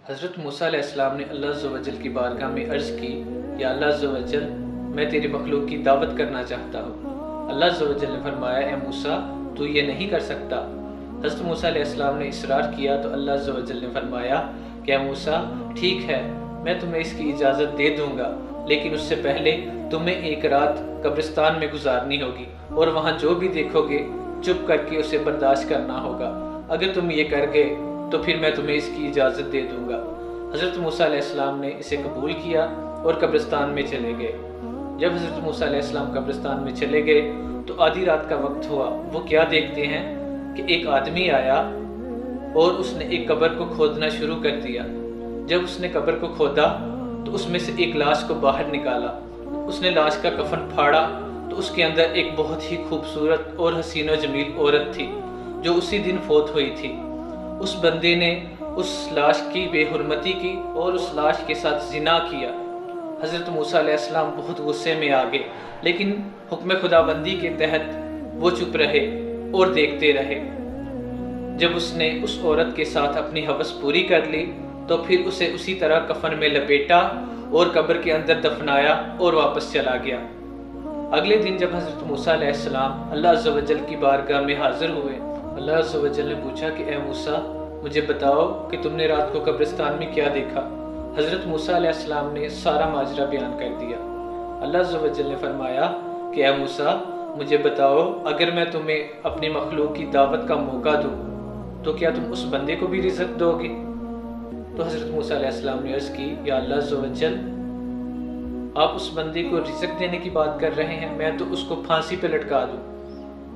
حضرت موسیٰ علیہ السلام نے اللہ عز و جل کی بارگاہ میں عرض کی، یا اللہ عز و جل، میں تیری مخلوق کی دعوت کرنا چاہتا ہوں۔ اللہ عز و جل نے فرمایا، اے موسیٰ تو یہ نہیں کر سکتا۔ حضرت موسیٰ علیہ السلام نے اصرار کیا تو اللہ عز و جل نے فرمایا کہ اے موسیٰ ٹھیک ہے، میں تمہیں اس کی اجازت دے دوں گا، لیکن اس سے پہلے تمہیں ایک رات قبرستان میں گزارنی ہوگی اور وہاں جو بھی دیکھو گے چپ کر کے اسے برداشت کرنا ہوگا۔ اگر تم یہ کر گئے تو پھر میں تمہیں اس کی اجازت دے دوں گا۔ حضرت موسیٰ علیہ السلام نے اسے قبول کیا اور قبرستان میں چلے گئے۔ جب حضرت موسیٰ علیہ السلام قبرستان میں چلے گئے تو آدھی رات کا وقت ہوا۔ وہ کیا دیکھتے ہیں کہ ایک آدمی آیا اور اس نے ایک قبر کو کھودنا شروع کر دیا۔ جب اس نے قبر کو کھودا تو اس میں سے ایک لاش کو باہر نکالا۔ اس نے لاش کا کفن پھاڑا تو اس کے اندر ایک بہت ہی خوبصورت اور حسین و جمیل عورت تھی جو اسی دن فوت ہوئی تھی۔ اس بندے نے اس لاش کی بے حرمتی کی اور اس لاش کے ساتھ زنا کیا۔ حضرت موسیٰ علیہ السلام بہت غصے میں آ گئے، لیکن حکم خدا بندی کے تحت وہ چپ رہے اور دیکھتے رہے۔ جب اس نے اس عورت کے ساتھ اپنی ہوس پوری کر لی تو پھر اسے اسی طرح کفن میں لپیٹا اور قبر کے اندر دفنایا اور واپس چلا گیا۔ اگلے دن جب حضرت موسیٰ علیہ السلام اللہ عز و جل کی بارگاہ میں حاضر ہوئے، اللہ عز و جل نے پوچھا کہ اے موسیٰ مجھے بتاؤ کہ تم نے رات کو قبرستان میں کیا دیکھا۔ حضرت موسیٰ علیہ السلام نے سارا ماجرا بیان کر دیا۔ اللہ عز و جل نے فرمایا کہ اے موسیٰ مجھے بتاؤ، اگر میں تمہیں اپنی مخلوق کی دعوت کا موقع دوں تو کیا تم اس بندے کو بھی رزق دو گے؟ تو حضرت موسیٰ علیہ السلام نے عرض کی، یا اللہ عز و جل، آپ اس بندے کو رزق دینے کی بات کر رہے ہیں، میں تو اس کو پھانسی پہ لٹکا دوں۔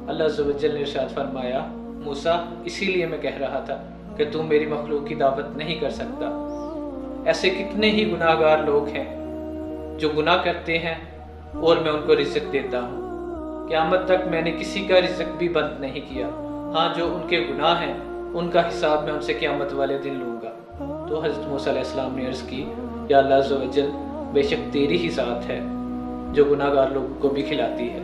اللہ عز و جل نے ارشاد فرمایا، موسیٰ اسی لیے میں کہہ رہا تھا کہ تم میری مخلوق کی دعوت نہیں کر سکتا۔ ایسے کتنے ہی گناہ گار لوگ ہیں جو گناہ کرتے ہیں اور میں ان کو رزق دیتا ہوں۔ قیامت تک میں نے کسی کا رزق بھی بند نہیں کیا۔ ہاں جو ان کے گناہ ہیں ان کا حساب میں ان سے قیامت والے دن لوں گا۔ تو حضرت موسیٰ علیہ السلام نے عرض کی، یا اللہ عز و جل، بے شک تیری ہی ذات ہے جو گناہ گار لوگوں کو بھی کھلاتی ہے۔